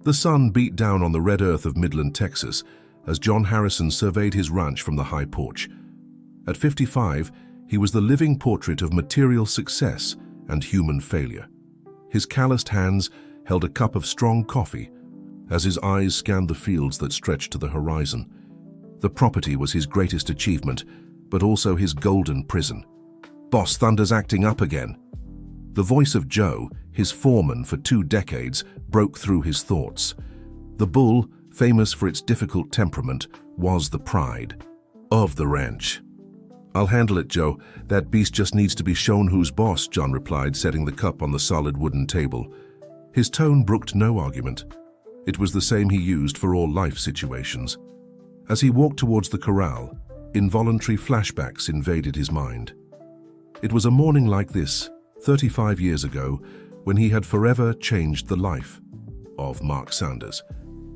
The sun beat down on the red earth of Midland, Texas, as John Harrison surveyed his ranch from the high porch. At 55, he was the living portrait of material success and human failure. His calloused hands held a cup of strong coffee as his eyes scanned the fields that stretched to the horizon. The property was his greatest achievement, but also his golden prison. "Boss Thunder's acting up again." The voice of Joe, his foreman for 2 decades, broke through his thoughts. The bull, famous for its difficult temperament, was the pride of the ranch. "I'll handle it, Joe. That beast just needs to be shown who's boss," John replied, setting the cup on the solid wooden table. His tone brooked no argument. It was the same he used for all life situations. As he walked towards the corral, involuntary flashbacks invaded his mind. It was a morning like this, 35 years ago, when he had forever changed the life of Mark Sanders.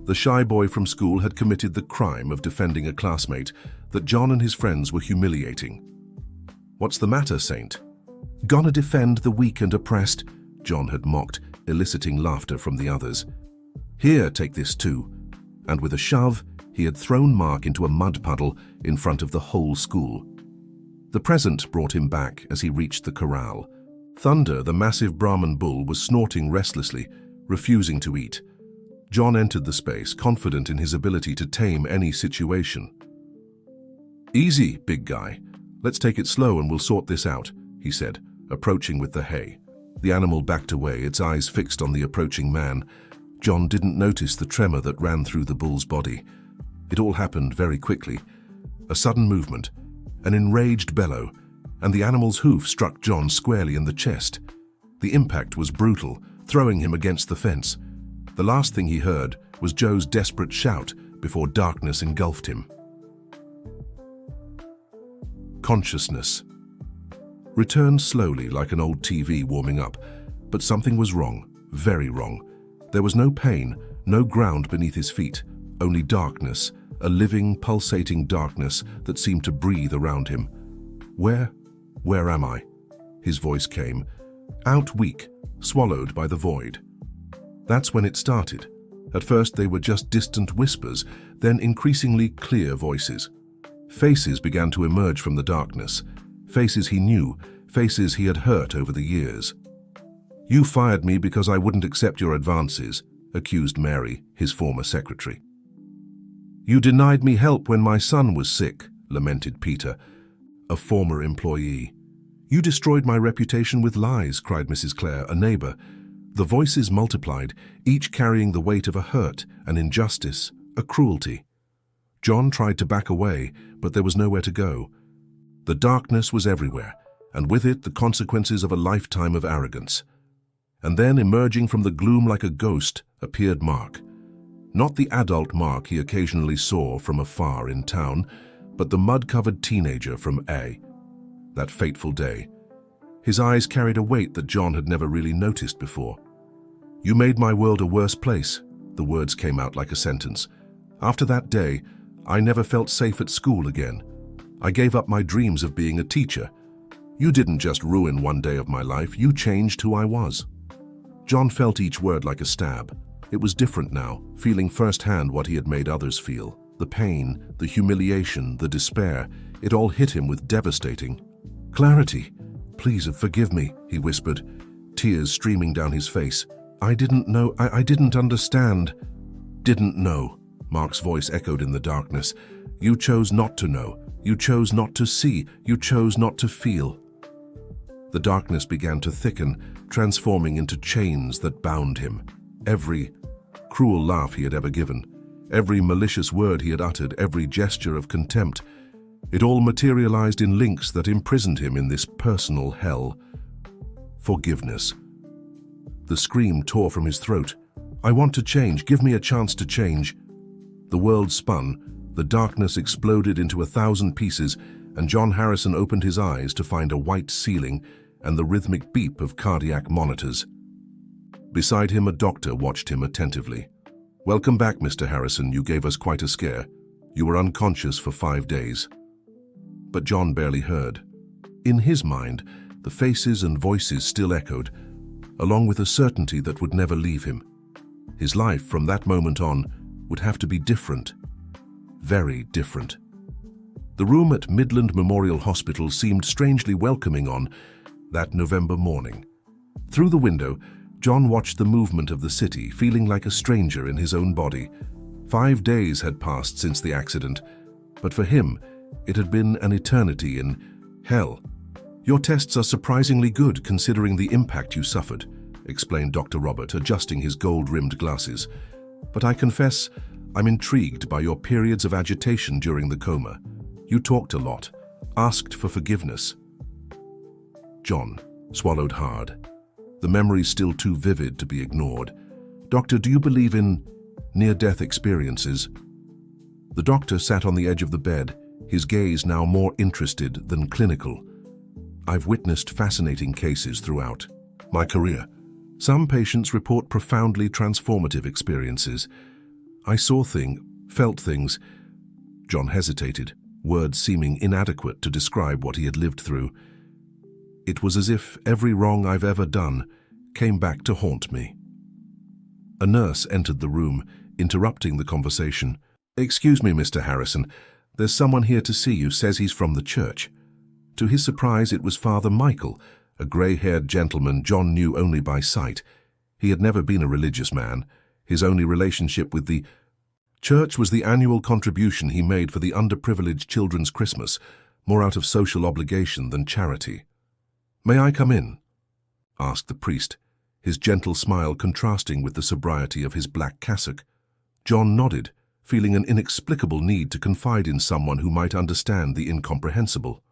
The shy boy from school had committed the crime of defending a classmate that John and his friends were humiliating. "What's the matter, Saint?" "Gonna defend the weak and oppressed," John had mocked, eliciting laughter from the others. "Here, take this too." And with a shove, he had thrown Mark into a mud puddle in front of the whole school. The present brought him back as he reached the corral. Thunder, the massive Brahman bull, was snorting restlessly, refusing to eat. John entered the space, confident in his ability to tame any situation. "Easy, big guy. Let's take it slow and we'll sort this out," he said, approaching with the hay. The animal backed away, its eyes fixed on the approaching man. John didn't notice the tremor that ran through the bull's body. It all happened very quickly. A sudden movement, an enraged bellow, and the animal's hoof struck John squarely in the chest. The impact was brutal, throwing him against the fence. The last thing he heard was Joe's desperate shout before darkness engulfed him. Consciousness returned slowly like an old TV warming up, but something was wrong, very wrong. There was no pain, no ground beneath his feet, only darkness, a living, pulsating darkness that seemed to breathe around him. Where am I?" His voice came, out weak, swallowed by the void. That's when it started. At first they were just distant whispers, then increasingly clear voices. Faces began to emerge from the darkness. Faces he knew, faces he had hurt over the years. "You fired me because I wouldn't accept your advances," accused Mary, his former secretary. "You denied me help when my son was sick," lamented Peter, a former employee. "You destroyed my reputation with lies," cried Mrs. Clare, a neighbor. The voices multiplied, each carrying the weight of a hurt, an injustice, a cruelty. John tried to back away, but there was nowhere to go. The darkness was everywhere, and with it the consequences of a lifetime of arrogance. And then, emerging from the gloom like a ghost, appeared Mark. Not the adult Mark he occasionally saw from afar in town, but the mud-covered teenager from A. That fateful day. His eyes carried a weight that John had never really noticed before. "You made my world a worse place," the words came out like a sentence. "After that day, I never felt safe at school again. I gave up my dreams of being a teacher. You didn't just ruin one day of my life, you changed who I was." John felt each word like a stab. It was different now, feeling firsthand what he had made others feel. The pain, the humiliation, the despair, it all hit him with devastating clarity. "Please forgive me," he whispered, tears streaming down his face. "I didn't know, I didn't understand." "Didn't know," Mark's voice echoed in the darkness. "You chose not to know. You chose not to see. You chose not to feel." The darkness began to thicken, transforming into chains that bound him. Every cruel laugh he had ever given, every malicious word he had uttered, every gesture of contempt, it all materialized in links that imprisoned him in this personal hell. Forgiveness. The scream tore from his throat. "I want to change. Give me a chance to change." The world spun, the darkness exploded into 1,000 pieces, and John Harrison opened his eyes to find a white ceiling and the rhythmic beep of cardiac monitors. Beside him, a doctor watched him attentively. "Welcome back, Mr. Harrison. You gave us quite a scare. You were unconscious for 5 days." But John barely heard. In his mind, the faces and voices still echoed, along with a certainty that would never leave him. His life from that moment on would have to be different. Very different. The room at Midland Memorial Hospital seemed strangely welcoming on that November morning. Through the window, John watched the movement of the city, feeling like a stranger in his own body. 5 days had passed since the accident, but for him, it had been an eternity in hell. "Your tests are surprisingly good considering the impact you suffered," explained Dr. Robert, adjusting his gold-rimmed glasses. "But I confess, I'm intrigued by your periods of agitation during the coma. You talked a lot, asked for forgiveness." John swallowed hard. The memories still too vivid to be ignored. "Doctor, do you believe in near-death experiences?" The doctor sat on the edge of the bed, his gaze now more interested than clinical. "I've witnessed fascinating cases throughout my career. Some patients report profoundly transformative experiences. I saw felt things." John hesitated, words seeming inadequate to describe what he had lived through. "It was as if every wrong I've ever done came back to haunt me." A nurse entered the room, interrupting the conversation. "Excuse me, Mr. Harrison. There's someone here to see you, says he's from the church." To his surprise, it was Father Michael, a grey-haired gentleman John knew only by sight. He had never been a religious man. His only relationship with the church was the annual contribution he made for the underprivileged children's Christmas, more out of social obligation than charity. "May I come in?" asked the priest, his gentle smile contrasting with the sobriety of his black cassock. John nodded, feeling an inexplicable need to confide in someone who might understand the incomprehensible.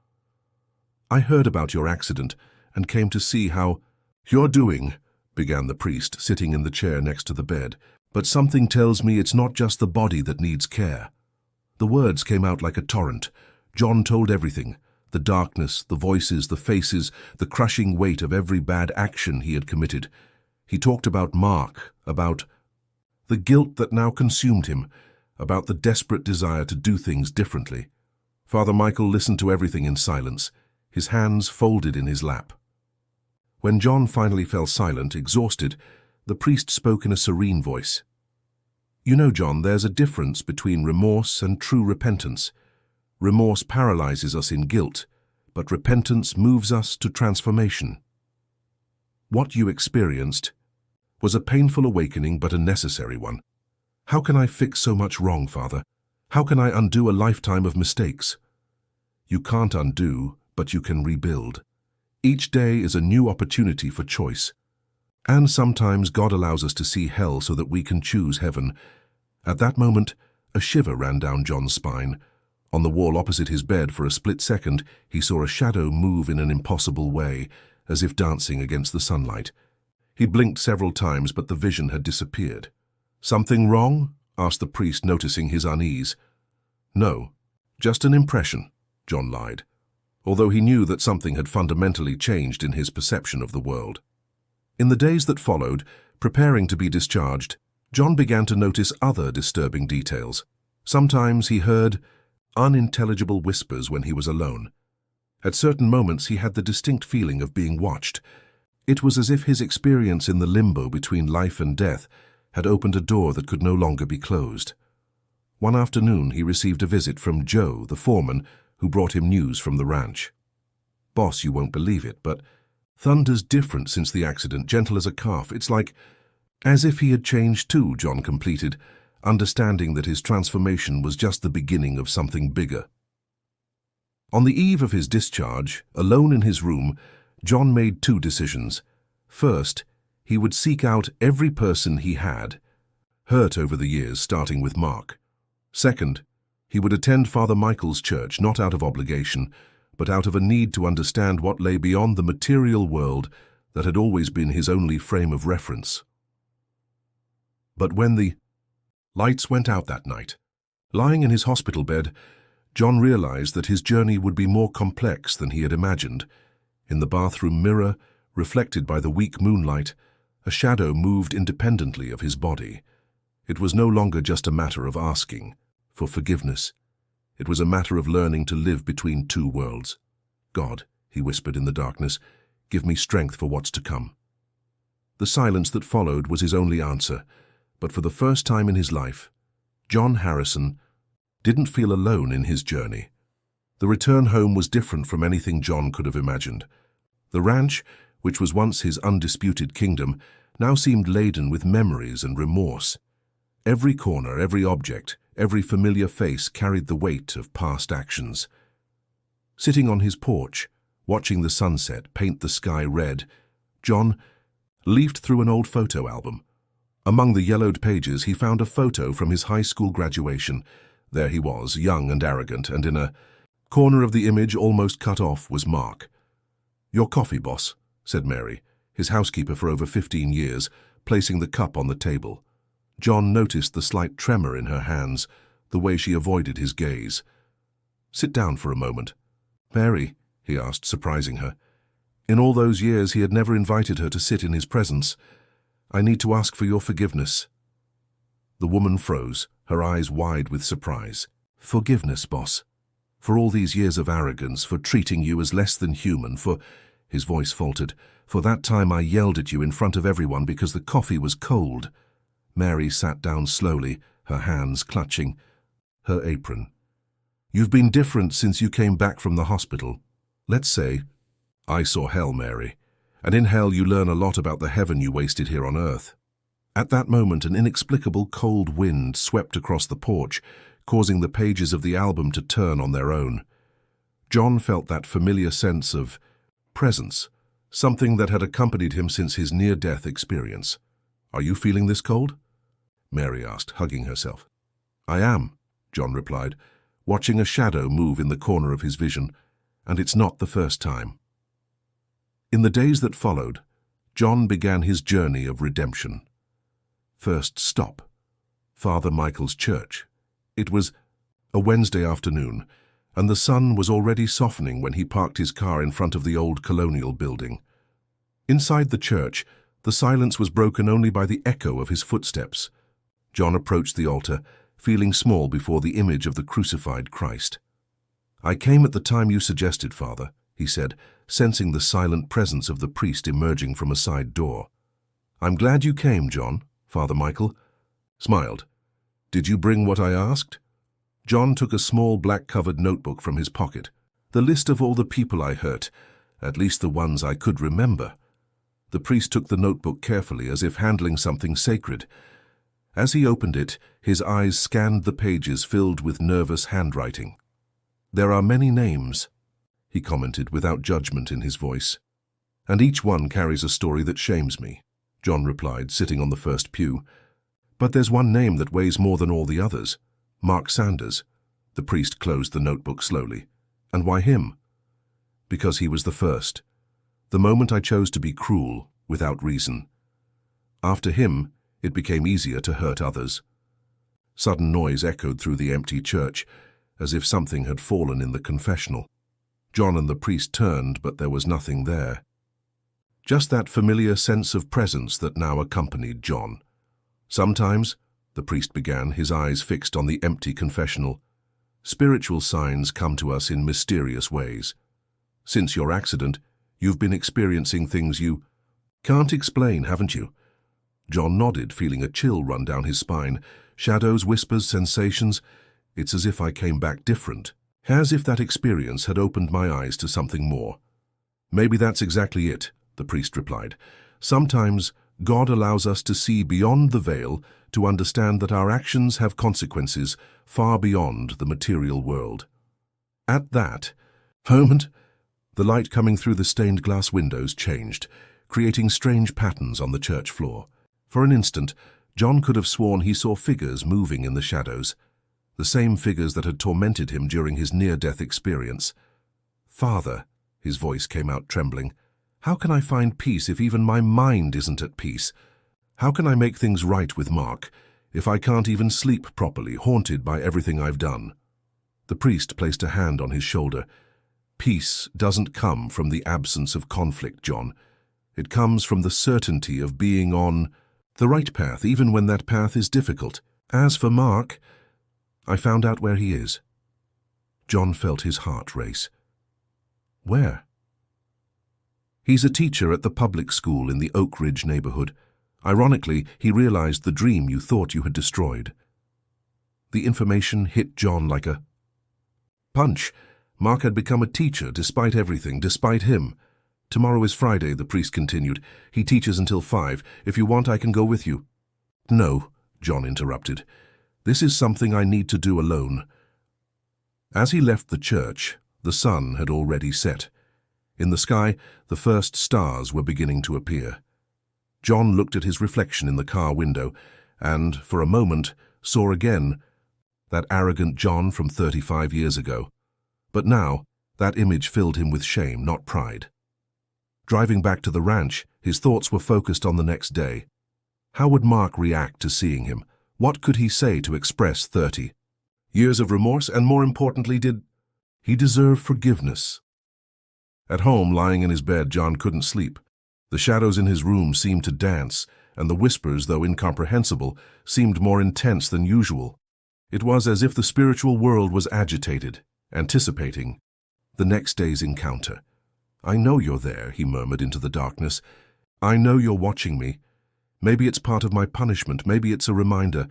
"I heard about your accident and came to see how you're doing," began the priest, sitting in the chair next to the bed. "But something tells me it's not just the body that needs care." The words came out like a torrent. John told everything: the darkness, the voices, the faces, the crushing weight of every bad action he had committed. He talked about Mark, about the guilt that now consumed him, about the desperate desire to do things differently. Father Michael listened to everything in silence, his hands folded in his lap. When John finally fell silent, exhausted, the priest spoke in a serene voice. "You know, John, there's a difference between remorse and true repentance. Remorse paralyzes us in guilt, but repentance moves us to transformation. What you experienced was a painful awakening, but a necessary one. How can I fix so much wrong, Father? How can I undo a lifetime of mistakes?" "You can't undo, but you can rebuild. Each day is a new opportunity for choice. And sometimes God allows us to see hell so that we can choose heaven." At that moment, a shiver ran down John's spine. On the wall opposite his bed, for a split second, he saw a shadow move in an impossible way, as if dancing against the sunlight. He blinked several times, but the vision had disappeared. "Something wrong?" asked the priest, noticing his unease. "No, just an impression," John lied, although he knew that something had fundamentally changed in his perception of the world. In the days that followed, preparing to be discharged, John began to notice other disturbing details. Sometimes he heard unintelligible whispers when he was alone. At certain moments he had the distinct feeling of being watched. It was as if his experience in the limbo between life and death had opened a door that could no longer be closed. One afternoon he received a visit from Joe, the foreman, who brought him news from the ranch. "Boss, you won't believe it, but Thunder's different since the accident, gentle as a calf. It's like as if he had changed too," John completed, understanding that his transformation was just the beginning of something bigger. On the eve of his discharge, alone in his room, John made 2 decisions. First, he would seek out every person he had hurt over the years, starting with Mark. Second, he would attend Father Michael's church, not out of obligation, but out of a need to understand what lay beyond the material world that had always been his only frame of reference. But when the lights went out that night, lying in his hospital bed, John realized that his journey would be more complex than he had imagined. In the bathroom mirror, reflected by the weak moonlight, a shadow moved independently of his body. It was no longer just a matter of asking for forgiveness. It was a matter of learning to live between 2 worlds. "God," he whispered in the darkness, "give me strength for what's to come." The silence that followed was his only answer. but for the first time in his life, John Harrison didn't feel alone in his journey. The return home was different from anything John could have imagined. The ranch, which was once his undisputed kingdom, now seemed laden with memories and remorse. Every corner, every object, every familiar face carried the weight of past actions. Sitting on his porch, watching the sunset paint the sky red, John leafed through an old photo album. Among the yellowed pages, he found a photo from his high school graduation. There he was, young and arrogant, and in a corner of the image, almost cut off, was Mark. "Your coffee, boss," said Mary, his housekeeper for over 15 years, placing the cup on the table. John noticed the slight tremor in her hands, the way she avoided his gaze. "Sit down for a moment." "Mary," he asked, surprising her. In all those years, he had never invited her to sit in his presence. "I need to ask for your forgiveness." The woman froze, her eyes wide with surprise. "Forgiveness, boss? For all these years of arrogance, for treating you as less than human, for—" His voice faltered. "For that time I yelled at you in front of everyone because the coffee was cold." Mary sat down slowly, her hands clutching her apron. "You've been different since you came back from the hospital. Let's say, I saw hell, Mary. And in hell you learn a lot about the heaven you wasted here on earth." At that moment, an inexplicable cold wind swept across the porch, causing the pages of the album to turn on their own. John felt that familiar sense of presence, something that had accompanied him since his near-death experience. "Are you feeling this cold?" Mary asked, hugging herself. "I am," John replied, watching a shadow move in the corner of his vision, "and it's not the first time." In the days that followed, John began his journey of redemption. First stop, Father Michael's church. It was a Wednesday afternoon, and the sun was already softening when he parked his car in front of the old colonial building. Inside the church, the silence was broken only by the echo of his footsteps. John approached the altar, feeling small before the image of the crucified Christ. "I came at the time you suggested, Father," he said, sensing the silent presence of the priest emerging from a side door. "I'm glad you came, John," Father Michael smiled. "Did you bring what I asked?" John took a small black-covered notebook from his pocket. "The list of all the people I hurt, at least the ones I could remember." The priest took the notebook carefully, as if handling something sacred. As he opened it, his eyes scanned the pages filled with nervous handwriting. "There are many names," he commented without judgment in his voice. "And each one carries a story that shames me," John replied, sitting on the first pew. "But there's one name that weighs more than all the others. Mark Sanders." The priest closed the notebook slowly. "And why him?" "Because he was the first. The moment I chose to be cruel, without reason. After him, it became easier to hurt others." Sudden noise echoed through the empty church, as if something had fallen in the confessional. John and the priest turned, but there was nothing there. Just that familiar sense of presence that now accompanied John. "Sometimes," the priest began, his eyes fixed on the empty confessional, "spiritual signs come to us in mysterious ways. Since your accident, you've been experiencing things you can't explain, haven't you?" John nodded, feeling a chill run down his spine. "Shadows, whispers, sensations. It's as if I came back different. As if that experience had opened my eyes to something more." "Maybe that's exactly it," the priest replied. "Sometimes God allows us to see beyond the veil, to understand that our actions have consequences far beyond the material world." At that moment, the light coming through the stained glass windows changed, creating strange patterns on the church floor. For an instant, John could have sworn he saw figures moving in the shadows, the same figures that had tormented him during his near-death experience. "Father," his voice came out trembling, "how can I find peace if even my mind isn't at peace? How can I make things right with Mark if I can't even sleep properly, haunted by everything I've done?" The priest placed a hand on his shoulder. "Peace doesn't come from the absence of conflict, John. It comes from the certainty of being on the right path, even when that path is difficult. As for Mark, I found out where he is." John felt his heart race. "Where?" "He's a teacher at the public school in the Oak Ridge neighborhood. Ironically, he realized the dream you thought you had destroyed. The information hit John like a punch. Mark had become a teacher despite everything, despite him. "Tomorrow is Friday," the priest continued. "He teaches until 5. If you want, I can go with you." "No," John interrupted. "This is something I need to do alone." As he left the church, the sun had already set. In the sky, the first stars were beginning to appear. John looked at his reflection in the car window and, for a moment, saw again that arrogant John from 35 years ago. But now, that image filled him with shame, not pride. Driving back to the ranch, his thoughts were focused on the next day. How would Mark react to seeing him? What could he say to express 30 years of remorse? And more importantly, did he deserve forgiveness? At home, lying in his bed, John couldn't sleep. The shadows in his room seemed to dance, and the whispers, though incomprehensible, seemed more intense than usual. It was as if the spiritual world was agitated, anticipating the next day's encounter. "I know you're there," he murmured into the darkness. "I know you're watching me. Maybe it's part of my punishment, maybe it's a reminder,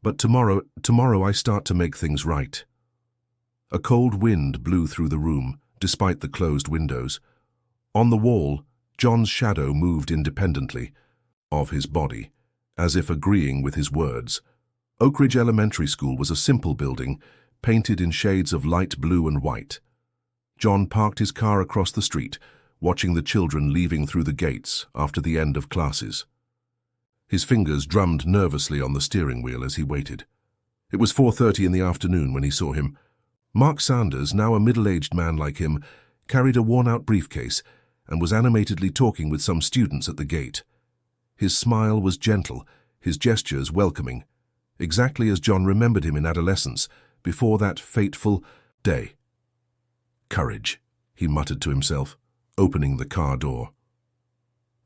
but tomorrow I start to make things right." A cold wind blew through the room, despite the closed windows. On the wall, John's shadow moved independently of his body, as if agreeing with his words. Oak Ridge Elementary School was a simple building, painted in shades of light blue and white. John parked his car across the street, watching the children leaving through the gates after the end of classes. His fingers drummed nervously on the steering wheel as he waited. It was 4:30 in the afternoon when he saw him. Mark Sanders, now a middle-aged man like him, carried a worn-out briefcase and was animatedly talking with some students at the gate. His smile was gentle, his gestures welcoming, exactly as John remembered him in adolescence, before that fateful day. "Courage," he muttered to himself, opening the car door.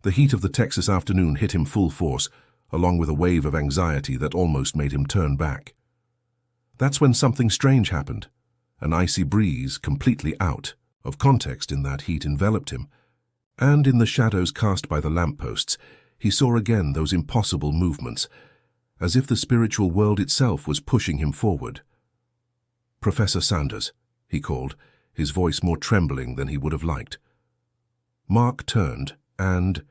The heat of the Texas afternoon hit him full force, along with a wave of anxiety that almost made him turn back. That's when something strange happened. An icy breeze, completely out of context in that heat, enveloped him, and in the shadows cast by the lampposts, he saw again those impossible movements, as if the spiritual world itself was pushing him forward. "Professor Sanders," he called, his voice more trembling than he would have liked. Mark turned, and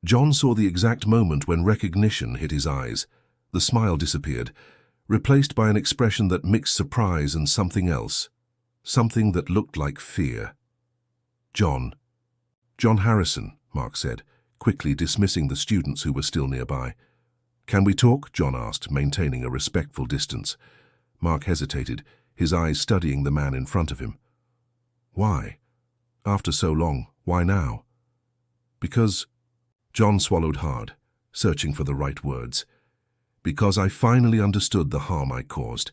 John saw the exact moment when recognition hit his eyes. The smile disappeared, replaced by an expression that mixed surprise and something else, something that looked like fear. John Harrison," Mark said, quickly dismissing the students who were still nearby. "Can we talk?" John asked, maintaining a respectful distance. Mark hesitated, his eyes studying the man in front of him. "Why? After so long, why now?" "Because," John swallowed hard, searching for the right words, "because I finally understood the harm I caused,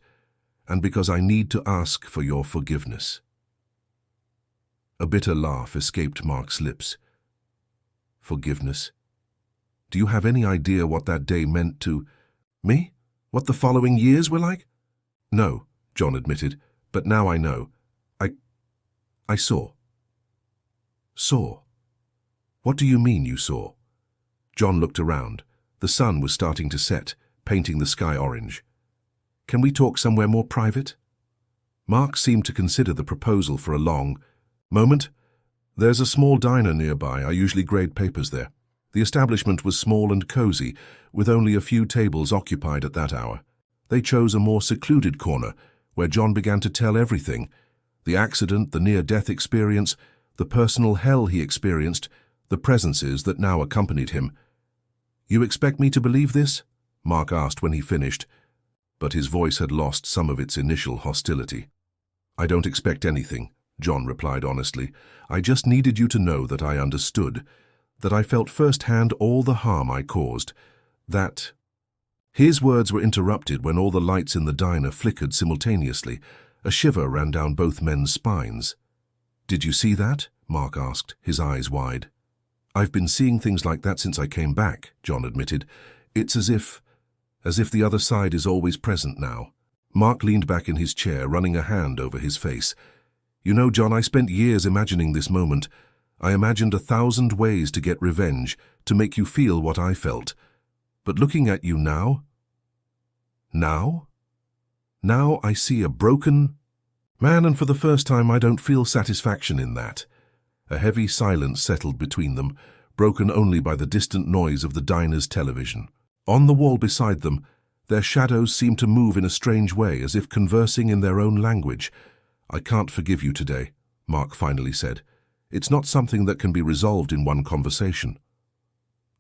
and because I need to ask for your forgiveness." A bitter laugh escaped Mark's lips. "Forgiveness? Do you have any idea what that day meant to me? What the following years were like?" "No," John admitted, "but now I know. I saw." "Saw? What do you mean you saw?" John looked around. The sun was starting to set, painting the sky orange. "Can we talk somewhere more private?" Mark seemed to consider the proposal for a long moment. "There's a small diner nearby. I usually grade papers there." The establishment was small and cozy, with only a few tables occupied at that hour. They chose a more secluded corner, where John began to tell everything: the accident, the near-death experience, the personal hell he experienced, the presences that now accompanied him. "You expect me to believe this?" Mark asked when he finished, but his voice had lost some of its initial hostility. "I don't expect anything," John replied honestly. "I just needed you to know that I understood, that I felt firsthand all the harm I caused, that—" His words were interrupted when all the lights in the diner flickered simultaneously. A shiver ran down both men's spines. "Did you see that?" Mark asked, his eyes wide. "I've been seeing things like that since I came back," John admitted. "It's as if the other side is always present now." Mark leaned back in his chair, running a hand over his face. "You know, John, I spent years imagining this moment. I imagined 1,000 ways to get revenge, to make you feel what I felt. But looking at you now? Now? Now I see a broken man, and for the first time I don't feel satisfaction in that. A heavy silence settled between them, broken only by the distant noise of the diner's television. On the wall beside them, their shadows seemed to move in a strange way, as if conversing in their own language. "I can't forgive you today," Mark finally said. "It's not something that can be resolved in one conversation."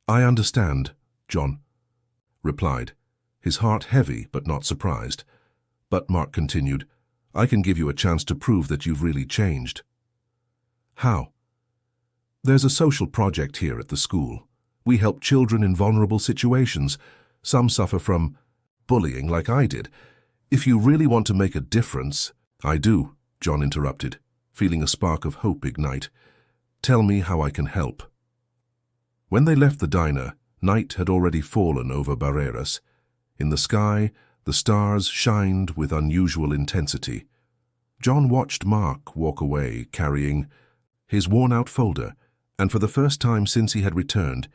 "I understand," John replied, his heart heavy but not surprised. "But," Mark continued, "I can give you a chance to prove that you've really changed." "How?" "There's a social project here at the school. We help children in vulnerable situations. Some suffer from bullying like I did. If you really want to make a difference—" "I do," John interrupted, feeling a spark of hope ignite. "Tell me how I can help." When they left the diner, night had already fallen over Barreiras. In the sky, the stars shined with unusual intensity. John watched Mark walk away, carrying his worn-out folder, and for the first time since he had returned,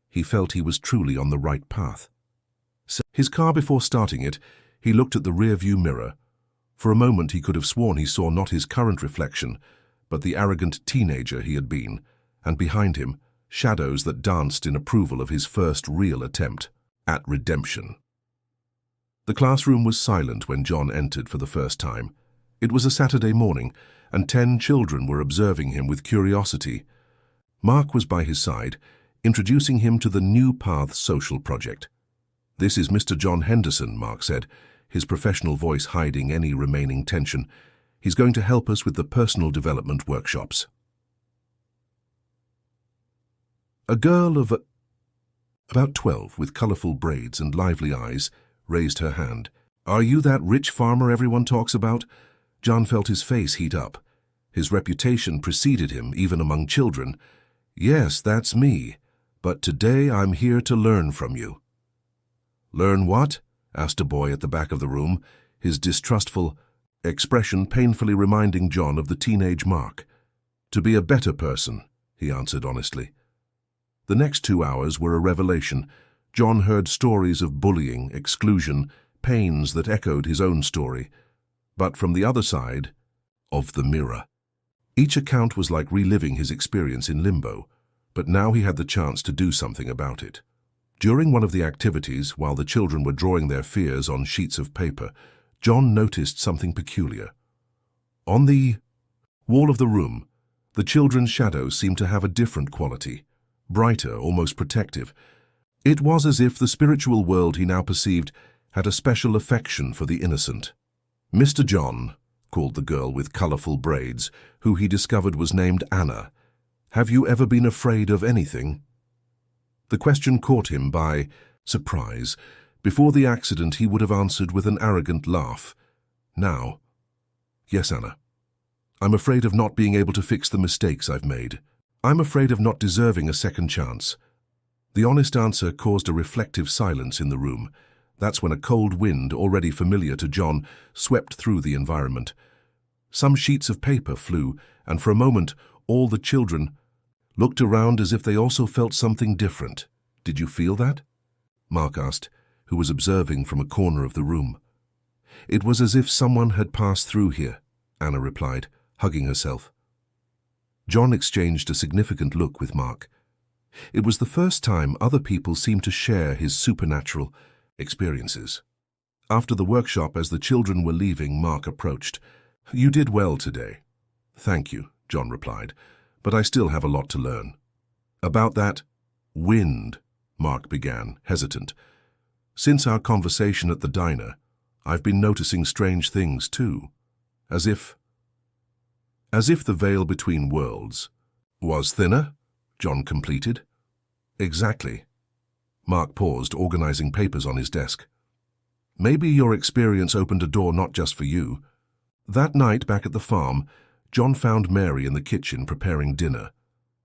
he felt he was truly on the right path. His car before starting it, he looked at the rear-view mirror. For a moment he could have sworn he saw not his current reflection, but the arrogant teenager he had been, and behind him, shadows that danced in approval of his first real attempt at redemption. The classroom was silent when John entered for the first time. It was a Saturday morning, and 10 children were observing him with curiosity. Mark was by his side, introducing him to the New Path Social Project. "This is Mr. John Henderson," Mark said, his professional voice hiding any remaining tension. "He's going to help us with the personal development workshops." A girl of about 12, with colorful braids and lively eyes, raised her hand. "Are you that rich farmer everyone talks about?" John felt his face heat up. His reputation preceded him, even among children. "Yes, that's me. But today I'm here to learn from you." "Learn what?" asked a boy at the back of the room, his distrustful expression painfully reminding John of the teenage Mark. "To be a better person," he answered honestly. The next 2 hours were a revelation. John heard stories of bullying, exclusion, pains that echoed his own story, but from the other side of the mirror. Each account was like reliving his experience in limbo, but now he had the chance to do something about it. During one of the activities, while the children were drawing their fears on sheets of paper, John noticed something peculiar. On the wall of the room, the children's shadows seemed to have a different quality, brighter, almost protective. It was as if the spiritual world he now perceived had a special affection for the innocent. "Mr. John," called the girl with colorful braids, who he discovered was named Anna, "have you ever been afraid of anything?" The question caught him by surprise. Before the accident, he would have answered with an arrogant laugh. Now, "Yes, Anna. I'm afraid of not being able to fix the mistakes I've made. I'm afraid of not deserving a second chance." The honest answer caused a reflective silence in the room. That's when a cold wind, already familiar to John, swept through the environment. Some sheets of paper flew, and for a moment all the children looked around as if they also felt something different. "Did you feel that?" Mark asked, who was observing from a corner of the room. "It was as if someone had passed through here," Anna replied, hugging herself. John exchanged a significant look with Mark. It was the first time other people seemed to share his supernatural experiences. After the workshop, as the children were leaving, Mark approached. "You did well today." "Thank you," John replied, "but I still have a lot to learn." "About that wind," Mark began, hesitant. "Since our conversation at the diner, I've been noticing strange things too. As if the veil between worlds was thinner," John completed. "Exactly." Mark paused, organizing papers on his desk. "Maybe your experience opened a door not just for you." That night, back at the farm, John found Mary in the kitchen preparing dinner.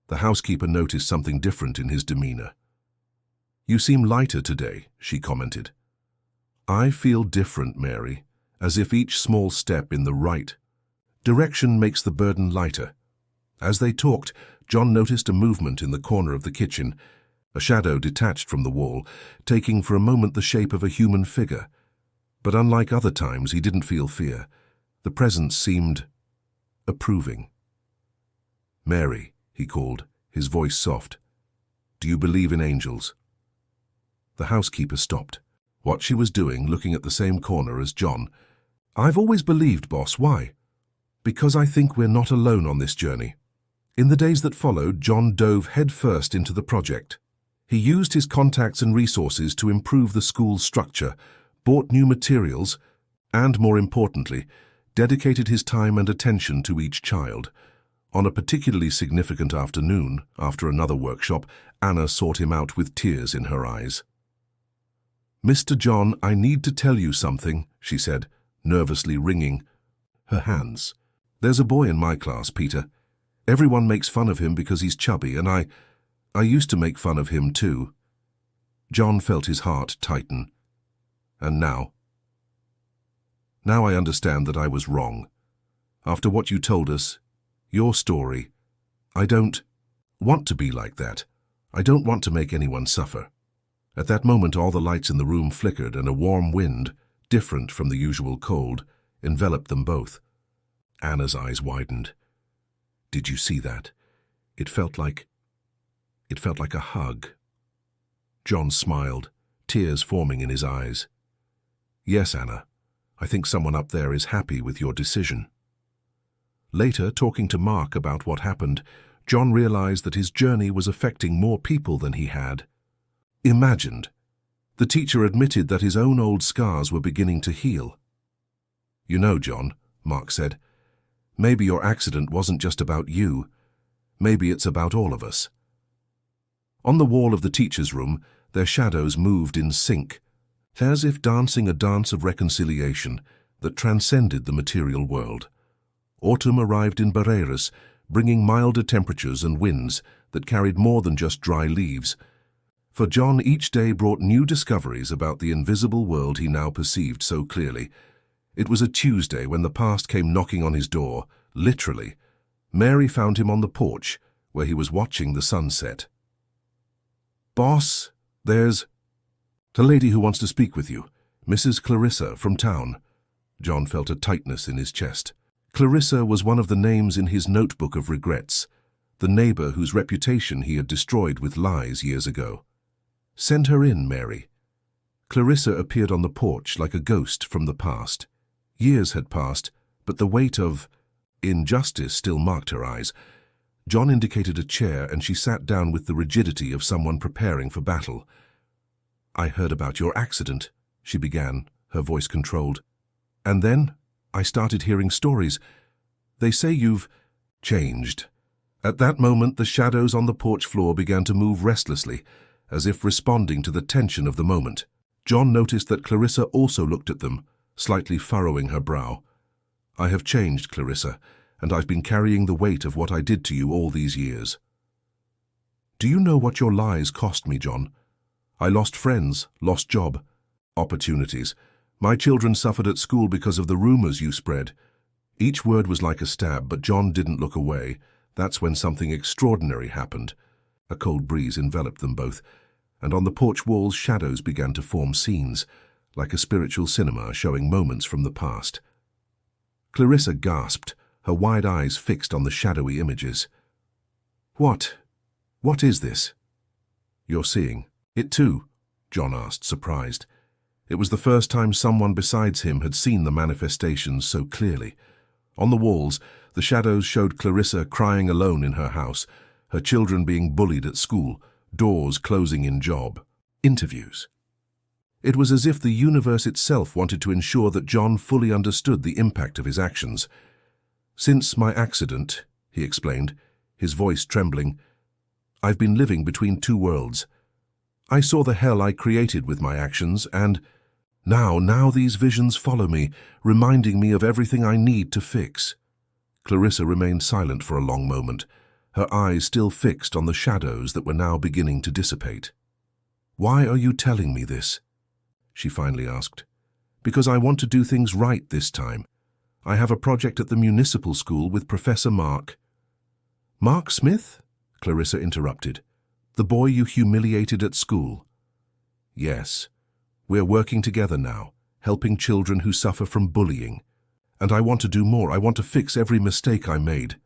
The housekeeper noticed something different in his demeanor. "You seem lighter today," she commented. "I feel different, Mary, as if each small step in the right direction makes the burden lighter." As they talked, John noticed a movement in the corner of the kitchen. A shadow detached from the wall, taking for a moment the shape of a human figure. But unlike other times, he didn't feel fear. The presence seemed approving. "Mary," he called, his voice soft. "Do you believe in angels?" The housekeeper stopped, what she was doing, looking at the same corner as John. "I've always believed, boss. Why?" "Because I think we're not alone on this journey." In the days that followed, John dove headfirst into the project. He used his contacts and resources to improve the school's structure, bought new materials, and, more importantly, dedicated his time and attention to each child. On a particularly significant afternoon, after another workshop, Anna sought him out with tears in her eyes. "Mr. John, I need to tell you something," she said, nervously wringing her hands. "There's a boy in my class, Peter. Everyone makes fun of him because he's chubby, and I used to make fun of him too." John felt his heart tighten. "And now? Now I understand that I was wrong. After what you told us, your story, I don't want to be like that. I don't want to make anyone suffer." At that moment, all the lights in the room flickered, and a warm wind, different from the usual cold, enveloped them both. Anna's eyes widened. "Did you see that? It felt like a hug." John smiled, tears forming in his eyes. "Yes, Anna, I think someone up there is happy with your decision." Later, talking to Mark about what happened, John realized that his journey was affecting more people than he had imagined. The teacher admitted that his own old scars were beginning to heal. "You know, John," Mark said, "maybe your accident wasn't just about you. Maybe it's about all of us." On the wall of the teacher's room, their shadows moved in sync, as if dancing a dance of reconciliation that transcended the material world. Autumn arrived in Barreiras, bringing milder temperatures and winds that carried more than just dry leaves. For John, each day brought new discoveries about the invisible world he now perceived so clearly. It was a Tuesday when the past came knocking on his door, literally. Mary found him on the porch, where he was watching the sunset. "Boss, there's a lady who wants to speak with you, Mrs. Clarissa from town." John felt a tightness in his chest. Clarissa was one of the names in his notebook of regrets, the neighbor whose reputation he had destroyed with lies years ago. "Send her in, Mary." Clarissa appeared on the porch like a ghost from the past. Years had passed, but the weight of injustice still marked her eyes. John indicated a chair, and she sat down with the rigidity of someone preparing for battle. "I heard about your accident," she began, her voice controlled. "And then I started hearing stories. They say you've changed." At that moment, the shadows on the porch floor began to move restlessly, as if responding to the tension of the moment. John noticed that Clarissa also looked at them, slightly furrowing her brow. "I have changed, Clarissa, and I've been carrying the weight of what I did to you all these years." "Do you know what your lies cost me, John? I lost friends, lost job, opportunities. My children suffered at school because of the rumors you spread." Each word was like a stab, but John didn't look away. That's when something extraordinary happened. A cold breeze enveloped them both, and on the porch walls shadows began to form scenes, like a spiritual cinema showing moments from the past. Clarissa gasped, her wide eyes fixed on the shadowy images. What is this?" "You're seeing it too?" John asked, surprised. It was the first time someone besides him had seen the manifestations so clearly. On the walls, the shadows showed Clarissa crying alone in her house, her children being bullied at school, doors closing in job, interviews. It was as if the universe itself wanted to ensure that John fully understood the impact of his actions. "Since my accident," he explained, his voice trembling, "I've been living between two worlds. I saw the hell I created with my actions, and now these visions follow me, reminding me of everything I need to fix." Clarissa remained silent for a long moment, her eyes still fixed on the shadows that were now beginning to dissipate. "Why are you telling me this?" she finally asked. "Because I want to do things right this time. I have a project at the municipal school with Professor Mark." "Mark Smith?" Clarissa interrupted. The boy you humiliated at school? Yes. We're working together now, helping children who suffer from bullying. And I want to do more. I want to fix every mistake I made.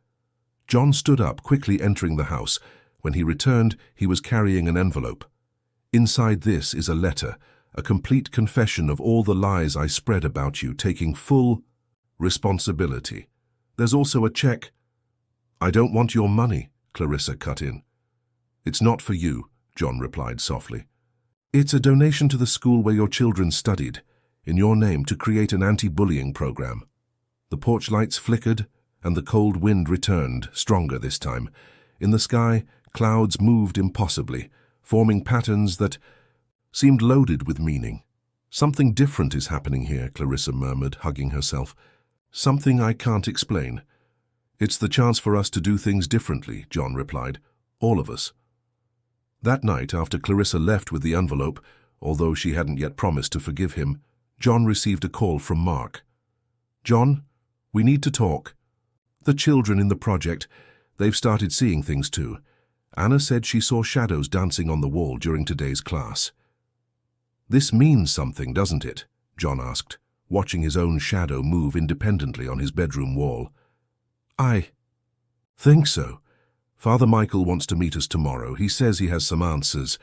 John stood up, quickly entering the house. When he returned, he was carrying an envelope. Inside this is a letter, a complete confession of all the lies I spread about you, taking full responsibility. There's also a check. I don't want your money, Clarissa cut in. It's not for you, John replied softly. It's a donation to the school where your children studied, in your name, to create an anti-bullying program. The porch lights flickered, and the cold wind returned, stronger this time. In the sky, clouds moved impossibly, forming patterns that seemed loaded with meaning. Something different is happening here, Clarissa murmured, hugging herself. Something I can't explain. It's the chance for us to do things differently, John replied. All of us. That night, after Clarissa left with the envelope, although she hadn't yet promised to forgive him, John received a call from Mark. John, we need to talk. The children in the project, they've started seeing things too. Anna said she saw shadows dancing on the wall during today's class. This means something, doesn't it? John asked, watching his own shadow move independently on his bedroom wall. I think so. Father Michael wants to meet us tomorrow. He says he has some answers.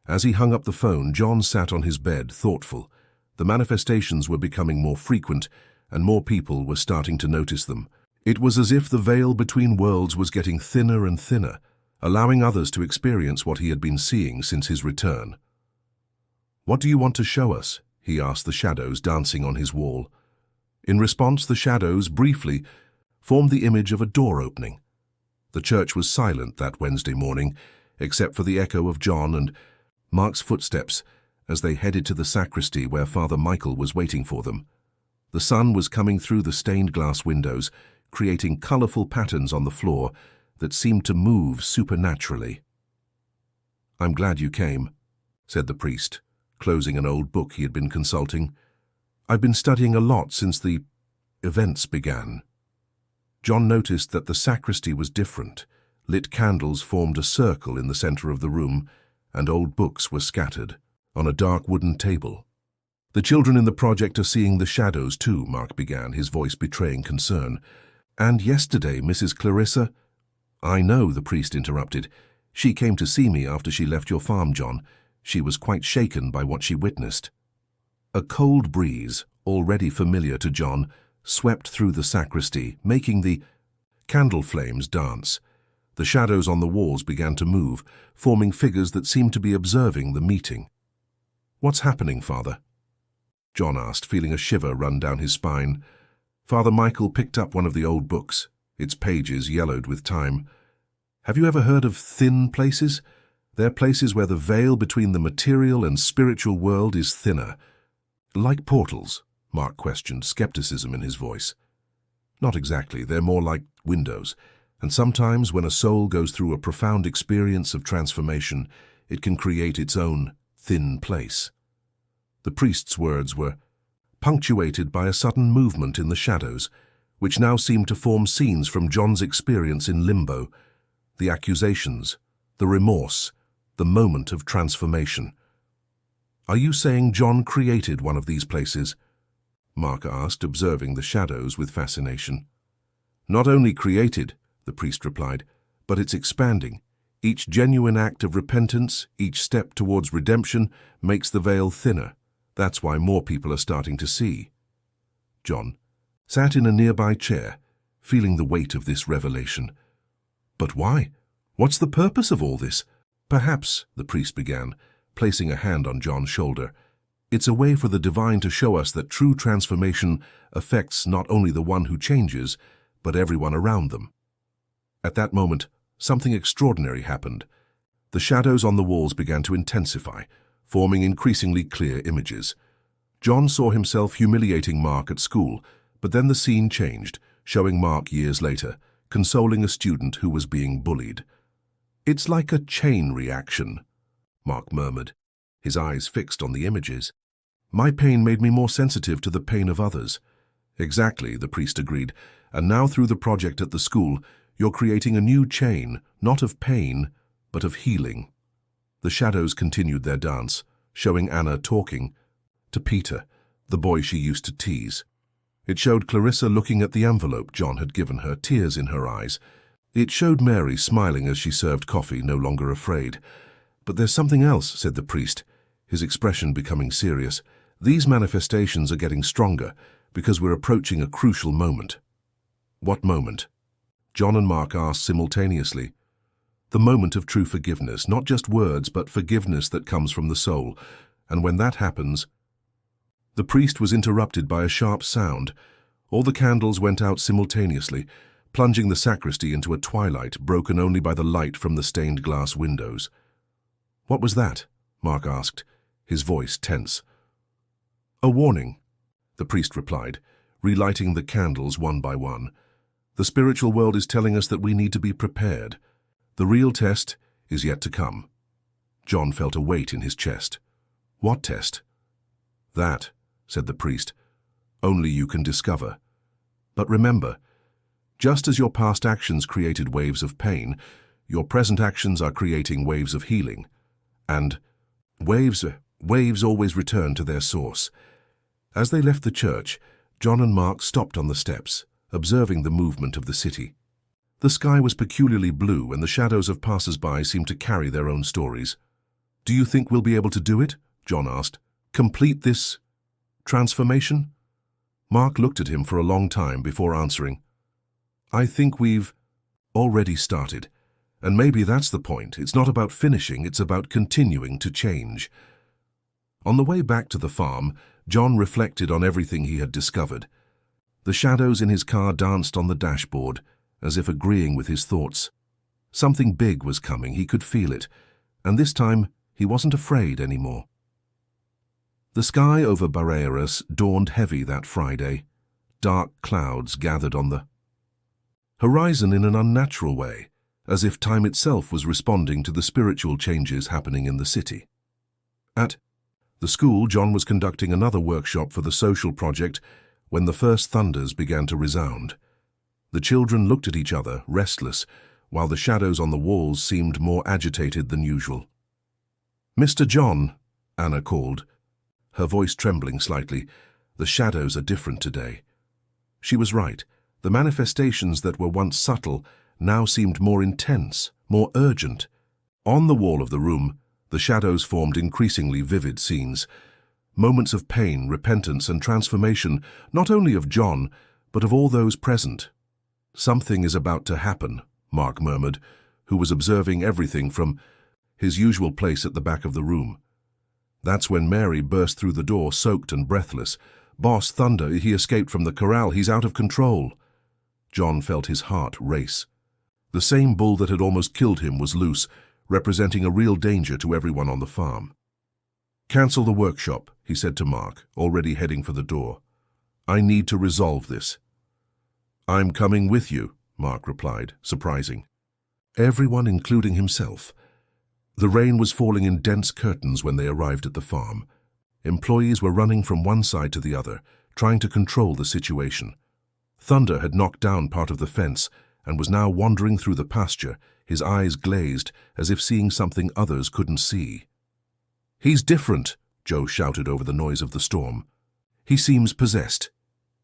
As he hung up the phone, John sat on his bed, thoughtful. The manifestations were becoming more frequent, and more people were starting to notice them. It was as if the veil between worlds was getting thinner and thinner, allowing others to experience what he had been seeing since his return. What do you want to show us? He asked the shadows dancing on his wall. In response, the shadows, briefly, formed the image of a door opening. The church was silent that Wednesday morning, except for the echo of John and Mark's footsteps as they headed to the sacristy where Father Michael was waiting for them. The sun was coming through the stained glass windows, creating colorful patterns on the floor that seemed to move supernaturally. I'm glad you came, said the priest, closing an old book he had been consulting. I've been studying a lot since the events began. John noticed that the sacristy was different. Lit candles formed a circle in the center of the room, and old books were scattered on a dark wooden table. The children in the project are seeing the shadows too, Mark began, his voice betraying concern. And yesterday, Mrs. Clarissa— I know, the priest interrupted. She came to see me after she left your farm, John. She was quite shaken by what she witnessed. A cold breeze, already familiar to John, swept through the sacristy, making the candle flames dance. The shadows on the walls began to move, forming figures that seemed to be observing the meeting. What's happening, Father? John asked, feeling a shiver run down his spine. Father Michael picked up one of the old books, its pages yellowed with time. Have you ever heard of thin places? They're places where the veil between the material and spiritual world is thinner. Like portals? Mark questioned, skepticism in his voice. Not exactly, they're more like windows, and sometimes when a soul goes through a profound experience of transformation, it can create its own thin place. The priest's words were punctuated by a sudden movement in the shadows, which now seemed to form scenes from John's experience in limbo, the accusations, the remorse, the moment of transformation. Are you saying John created one of these places? Mark asked, observing the shadows with fascination. Not only created, the priest replied, but it's expanding. Each genuine act of repentance, each step towards redemption, makes the veil thinner. That's why more people are starting to see. John sat in a nearby chair, feeling the weight of this revelation. But why? What's the purpose of all this? Perhaps, the priest began, placing a hand on John's shoulder, it's a way for the divine to show us that true transformation affects not only the one who changes, but everyone around them. At that moment, something extraordinary happened. The shadows on the walls began to intensify, forming increasingly clear images. John saw himself humiliating Mark at school, but then the scene changed, showing Mark years later, consoling a student who was being bullied. It's like a chain reaction, Mark murmured, his eyes fixed on the images. My pain made me more sensitive to the pain of others. Exactly, the priest agreed, and now through the project at the school, you're creating a new chain, not of pain, but of healing. The shadows continued their dance, showing Anna talking to Peter, the boy she used to tease. It showed Clarissa looking at the envelope John had given her, tears in her eyes. It showed Mary smiling as she served coffee, no longer afraid. "But there's something else," said the priest, his expression becoming serious. "These manifestations are getting stronger because we're approaching a crucial moment." "What moment?" John and Mark asked simultaneously. "The moment of true forgiveness, not just words, but forgiveness that comes from the soul. And when that happens—" The priest was interrupted by a sharp sound. All the candles went out simultaneously, plunging the sacristy into a twilight broken only by the light from the stained glass windows. "What was that?" Mark asked, his voice tense. "A warning," the priest replied, relighting the candles one by one. "The spiritual world is telling us that we need to be prepared. The real test is yet to come." John felt a weight in his chest. "What test?" "That," said the priest, "only you can discover. But remember, just as your past actions created waves of pain, your present actions are creating waves of healing. And waves always return to their source." As they left the church, John and Mark stopped on the steps, observing the movement of the city. The sky was peculiarly blue, and the shadows of passers-by seemed to carry their own stories. "Do you think we'll be able to do it?" John asked. "Complete this transformation?" Mark looked at him for a long time before answering. "I think we've already started. And maybe that's the point. It's not about finishing, it's about continuing to change." On the way back to the farm, John reflected on everything he had discovered. The shadows in his car danced on the dashboard, as if agreeing with his thoughts. Something big was coming, he could feel it, and this time he wasn't afraid anymore. The sky over Barreiras dawned heavy that Friday. Dark clouds gathered on the horizon in an unnatural way, as if time itself was responding to the spiritual changes happening in the city. At the school, John was conducting another workshop for the social project when the first thunders began to resound. The children looked at each other, restless, while the shadows on the walls seemed more agitated than usual. "Mr. John," Anna called, her voice trembling slightly. "The shadows are different today." She was right. The manifestations that were once subtle now seemed more intense, more urgent. On the wall of the room, the shadows formed increasingly vivid scenes. Moments of pain, repentance, and transformation, not only of John, but of all those present. "Something is about to happen," Mark murmured, who was observing everything from his usual place at the back of the room. That's when Mary burst through the door, soaked and breathless. "Boss, Thunder, he escaped from the corral. He's out of control." John felt his heart race. The same bull that had almost killed him was loose, representing a real danger to everyone on the farm. "Cancel the workshop," he said to Mark, already heading for the door. "I need to resolve this." "I'm coming with you," Mark replied, surprising. Everyone, including himself. The rain was falling in dense curtains when they arrived at the farm. Employees were running from one side to the other, trying to control the situation. Thunder had knocked down part of the fence and was now wandering through the pasture, his eyes glazed, as if seeing something others couldn't see. "He's different," Joe shouted over the noise of the storm. "He seems possessed."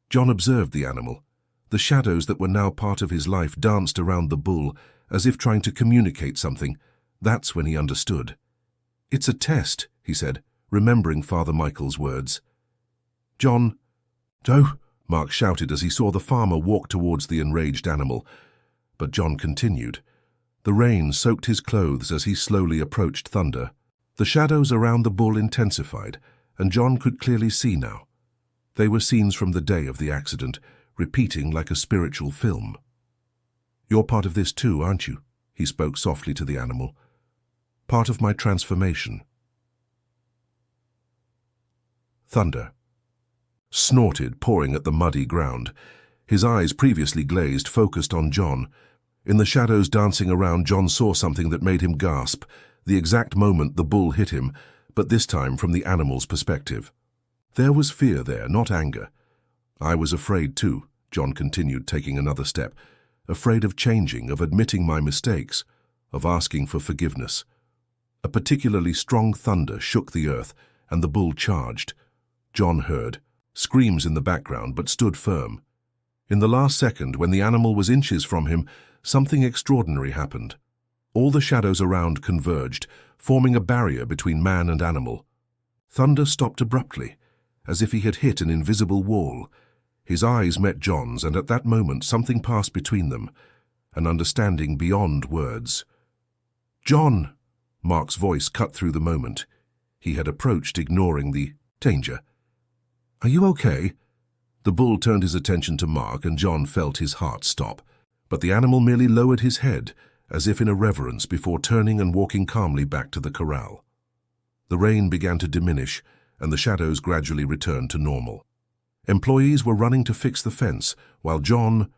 John observed the animal. The shadows that were now part of his life danced around the bull, as if trying to communicate something. That's when he understood. "It's a test," he said, remembering Father Michael's words. "John—" "Joe!" Mark shouted as he saw the farmer walk towards the enraged animal. But John continued. The rain soaked his clothes as he slowly approached Thunder. The shadows around the bull intensified, and John could clearly see now. They were scenes from the day of the accident, repeating like a spiritual film. "You're part of this too, aren't you?" He spoke softly to the animal. "Part of my transformation." Thunder snorted, pawing at the muddy ground. His eyes, previously glazed, focused on John. In the shadows dancing around, John saw something that made him gasp, the exact moment the bull hit him, but this time from the animal's perspective. There was fear there, not anger. "I was afraid too," John continued, taking another step. "Afraid of changing, of admitting my mistakes. of asking for forgiveness. A particularly strong thunder shook the earth, and the bull charged. John heard screams in the background, but stood firm. In the last second, when the animal was inches from him, something extraordinary happened. All the shadows around converged, forming a barrier between man and animal. Thunder stopped abruptly, as if he had hit an invisible wall. His eyes met John's, and at that moment something passed between them, an understanding beyond words. "John!" Mark's voice cut through the moment. He had approached, ignoring the danger. "Are you okay?" The bull turned his attention to Mark, and John felt his heart stop. But the animal merely lowered his head, as if in a reverence, before turning and walking calmly back to the corral. The rain began to diminish, and the shadows gradually returned to normal. Employees were running to fix the fence, while John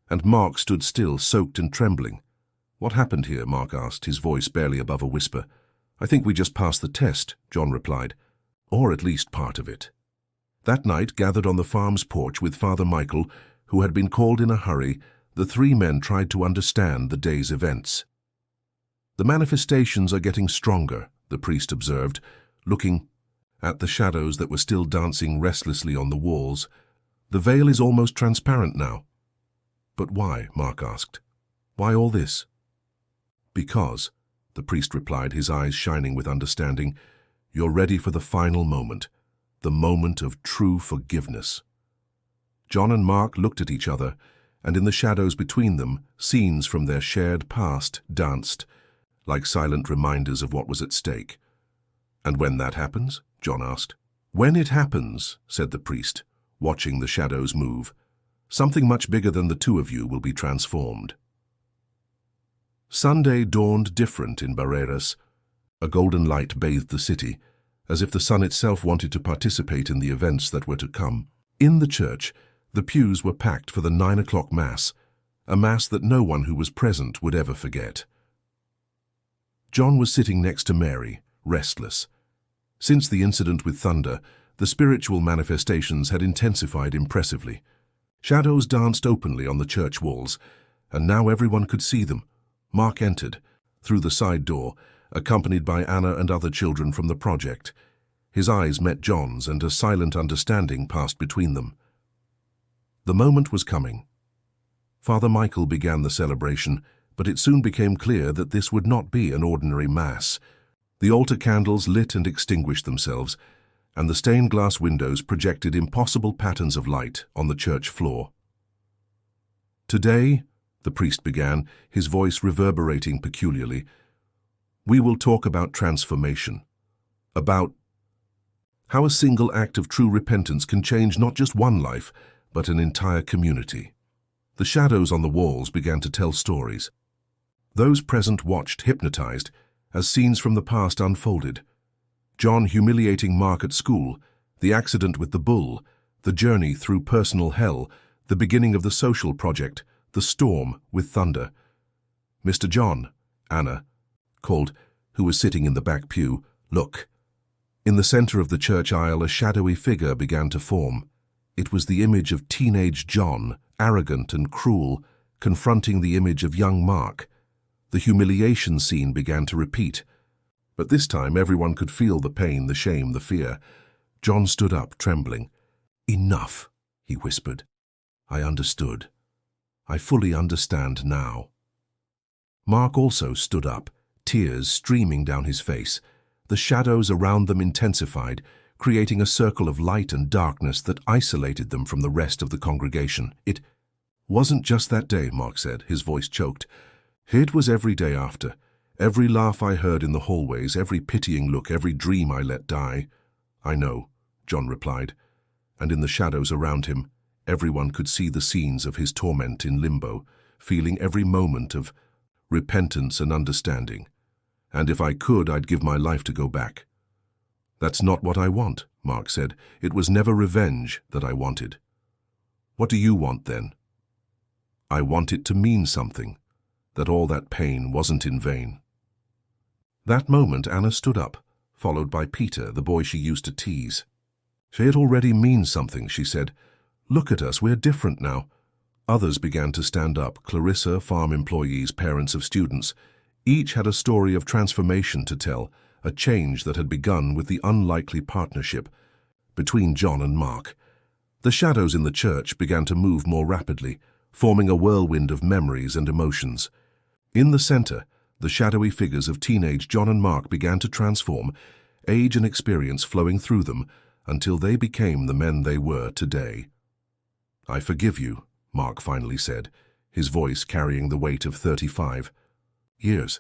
and Mark stood still, soaked and trembling. "What happened here?" Mark asked, his voice barely above a whisper. "I think we just passed the test," John replied. "Or at least part of it." That night, gathered on the farm's porch with Father Michael, who had been called in a hurry, the three men tried to understand the day's events. "The manifestations are getting stronger," the priest observed, looking at the shadows that were still dancing restlessly on the walls. "The veil is almost transparent now." "But why?" Mark asked. "Why all this?" "Because," the priest replied, his eyes shining with understanding, "you're ready for the final moment, the moment of true forgiveness." John and Mark looked at each other, and in the shadows between them, scenes from their shared past danced, like silent reminders of what was at stake. "And when that happens?" John asked. "When it happens," said the priest, watching the shadows move, "something much bigger than the two of you will be transformed." Sunday dawned different in Barreiras. A golden light bathed the city, as if the sun itself wanted to participate in the events that were to come. In the church, the pews were packed for the 9 o'clock Mass, a Mass that no one who was present would ever forget. John was sitting next to Mary, restless. Since the incident with thunder, the spiritual manifestations had intensified impressively. Shadows danced openly on the church walls, and now everyone could see them. Mark entered, through the side door, accompanied by Anna and other children from the project. His eyes met John's, and a silent understanding passed between them. The moment was coming. Father Michael began the celebration, but it soon became clear that this would not be an ordinary Mass. The altar candles lit and extinguished themselves, and the stained glass windows projected impossible patterns of light on the church floor. "Today," the priest began, his voice reverberating peculiarly, "we will talk about transformation, about how a single act of true repentance can change not just one life, but an entire community." The shadows on the walls began to tell stories. Those present watched, hypnotized, as scenes from the past unfolded. John humiliating Mark at school, the accident with the bull, the journey through personal hell, the beginning of the social project, the storm with thunder. "Mr. John," Anna called, who was sitting in the back pew, "look." In the center of the church aisle, a shadowy figure began to form. It was the image of teenage John, arrogant and cruel, confronting the image of young Mark. The humiliation scene began to repeat. But this time everyone could feel the pain, the shame, the fear. John stood up, trembling. "Enough," he whispered. "I understood. I fully understand now." Mark also stood up, tears streaming down his face. The shadows around them intensified, creating a circle of light and darkness that isolated them from the rest of the congregation. "It wasn't just that day," Mark said, his voice choked. "It was every day after. Every laugh I heard in the hallways, every pitying look, every dream I let die." "I know," John replied, and in the shadows around him, everyone could see the scenes of his torment in limbo, feeling every moment of repentance and understanding. "And if I could, I'd give my life to go back." "That's not what I want," Mark said. "It was never revenge that I wanted." "What do you want then?" "I want it to mean something, that all that pain wasn't in vain." That moment, Anna stood up, followed by Peter, the boy she used to tease. "It already means something," she said. "Look at us, we're different now." Others began to stand up, Clarissa, farm employees, parents of students. Each had a story of transformation to tell, a change that had begun with the unlikely partnership between John and Mark. The shadows in the church began to move more rapidly, forming a whirlwind of memories and emotions. In the center, the shadowy figures of teenage John and Mark began to transform, age and experience flowing through them, until they became the men they were today. "I forgive you," Mark finally said, his voice carrying the weight of 35 years.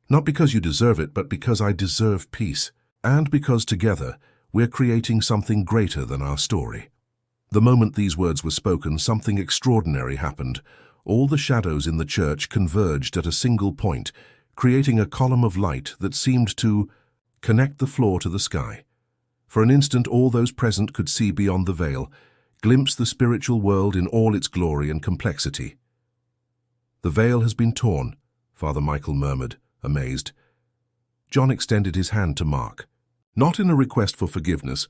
"Not because you deserve it, but because I deserve peace, and because together we're creating something greater than our story." The moment these words were spoken, something extraordinary happened. All the shadows in the church converged at a single point, creating a column of light that seemed to connect the floor to the sky. For an instant, all those present could see beyond the veil, glimpse the spiritual world in all its glory and complexity. "The veil has been torn," Father Michael murmured, amazed. John extended his hand to Mark, not in a request for forgiveness,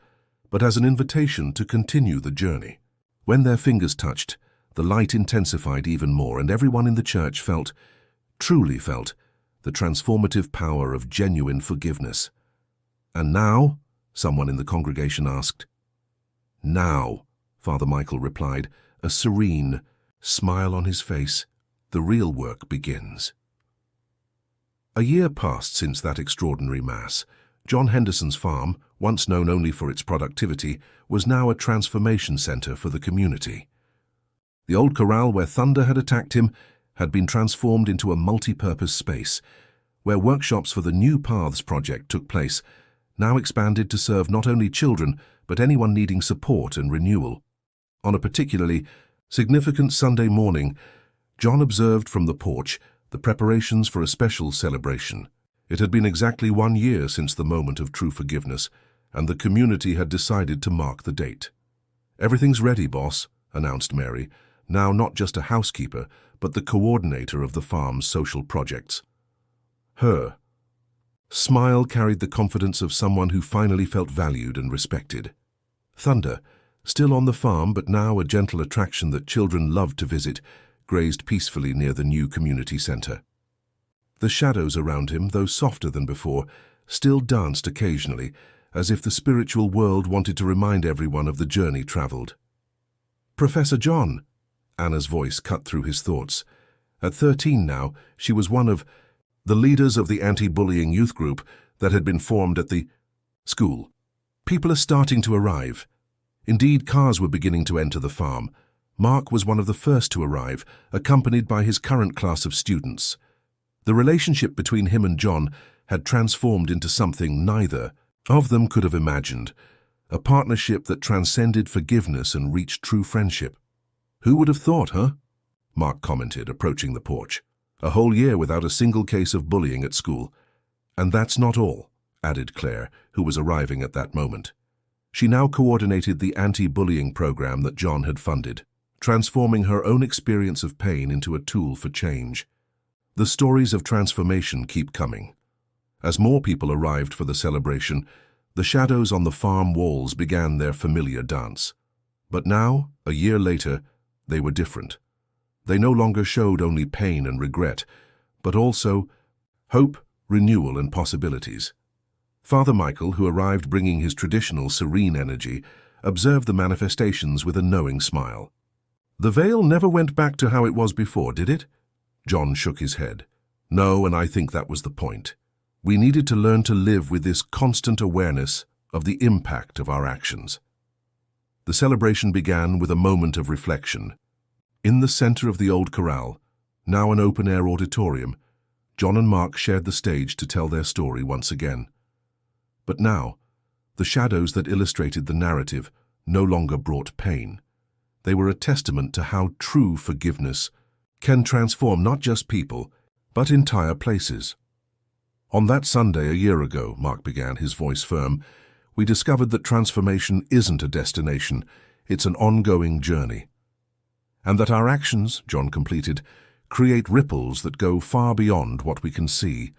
but as an invitation to continue the journey. When their fingers touched, the light intensified even more, and everyone in the church truly felt, the transformative power of genuine forgiveness. "And now?" someone in the congregation asked. "Now," Father Michael replied, a serene smile on his face. "The real work begins." A year passed since that extraordinary Mass. John Henderson's farm, once known only for its productivity, was now a transformation center for the community. The old corral where thunder had attacked him had been transformed into a multi-purpose space, where workshops for the New Paths project took place, now expanded to serve not only children, but anyone needing support and renewal. On a particularly significant Sunday morning, John observed from the porch the preparations for a special celebration. It had been exactly 1 year since the moment of true forgiveness, and the community had decided to mark the date. "Everything's ready, boss," announced Mary, now not just a housekeeper, but the coordinator of the farm's social projects. Her smile carried the confidence of someone who finally felt valued and respected. Thunder, still on the farm but now a gentle attraction that children loved to visit, grazed peacefully near the new community center. The shadows around him, though softer than before, still danced occasionally, as if the spiritual world wanted to remind everyone of the journey traveled. "Professor John," Anna's voice cut through his thoughts. At 13 now, she was one of the leaders of the anti-bullying youth group that had been formed at the school. "People are starting to arrive." Indeed, cars were beginning to enter the farm. Mark was one of the first to arrive, accompanied by his current class of students. The relationship between him and John had transformed into something neither of them could have imagined, a partnership that transcended forgiveness and reached true friendship. "Who would have thought, huh?" Mark commented, approaching the porch. "A whole year without a single case of bullying at school. And that's not all," added Claire, who was arriving at that moment. She now coordinated the anti-bullying program that John had funded, transforming her own experience of pain into a tool for change. The stories of transformation keep coming. As more people arrived for the celebration, the shadows on the farm walls began their familiar dance. But now, a year later, they were different. They no longer showed only pain and regret, but also hope, renewal, and possibilities. Father Michael, who arrived bringing his traditional serene energy, observed the manifestations with a knowing smile. "The veil never went back to how it was before, did it?" John shook his head. "No, and I think that was the point. We needed to learn to live with this constant awareness of the impact of our actions." The celebration began with a moment of reflection. In the center of the old corral, now an open-air auditorium, John and Mark shared the stage to tell their story once again. But now, the shadows that illustrated the narrative no longer brought pain. They were a testament to how true forgiveness can transform not just people, but entire places. "On that Sunday a year ago," Mark began, his voice firm, "we discovered that transformation isn't a destination, it's an ongoing journey. And that our actions," John completed, "create ripples that go far beyond what we can see."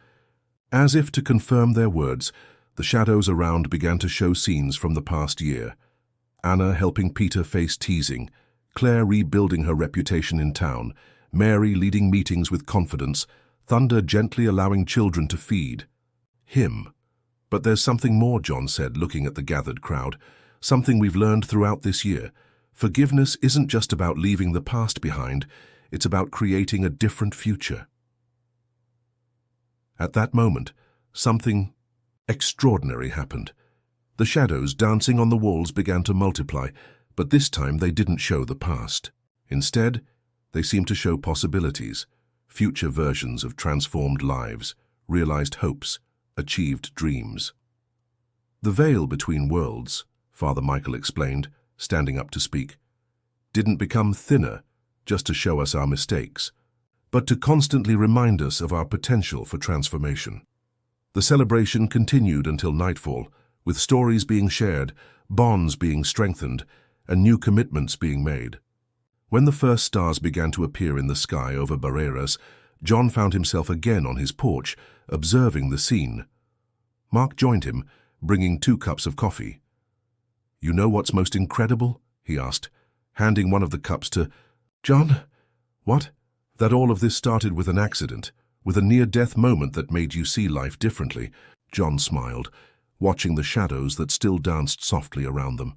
As if to confirm their words, the shadows around began to show scenes from the past year. Anna helping Peter face teasing, Claire rebuilding her reputation in town, Mary leading meetings with confidence, thunder gently allowing children to feed. Him. But there's something more, John said, looking at the gathered crowd. Something we've learned throughout this year. Forgiveness isn't just about leaving the past behind, it's about creating a different future. At that moment, something extraordinary happened. The shadows dancing on the walls began to multiply, but this time they didn't show the past. Instead, they seemed to show possibilities, future versions of transformed lives, realized hopes, achieved dreams. The veil between worlds, Father Michael explained, standing up to speak, didn't become thinner just to show us our mistakes, but to constantly remind us of our potential for transformation. The celebration continued until nightfall, with stories being shared, bonds being strengthened, and new commitments being made. When the first stars began to appear in the sky over Barreiras, John found himself again on his porch, observing the scene. Mark joined him, bringing 2 cups of coffee. "You know what's most incredible?" he asked, handing one of the cups to John. "What?" "That all of this started with an accident, with a near-death moment that made you see life differently." John smiled, watching the shadows that still danced softly around them.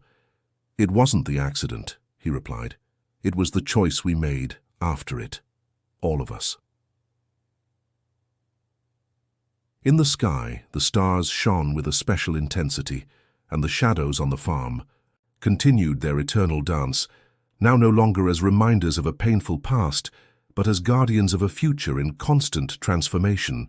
"It wasn't the accident," he replied. "It was the choice we made after it. All of us." In the sky, the stars shone with a special intensity, and the shadows on the farm continued their eternal dance, now no longer as reminders of a painful past, but as guardians of a future in constant transformation.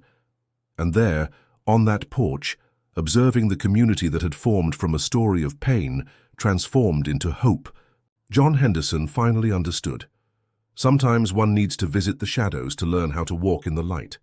And there, on that porch, observing the community that had formed from a story of pain, transformed into hope, John Henderson finally understood. Sometimes one needs to visit the shadows to learn how to walk in the light.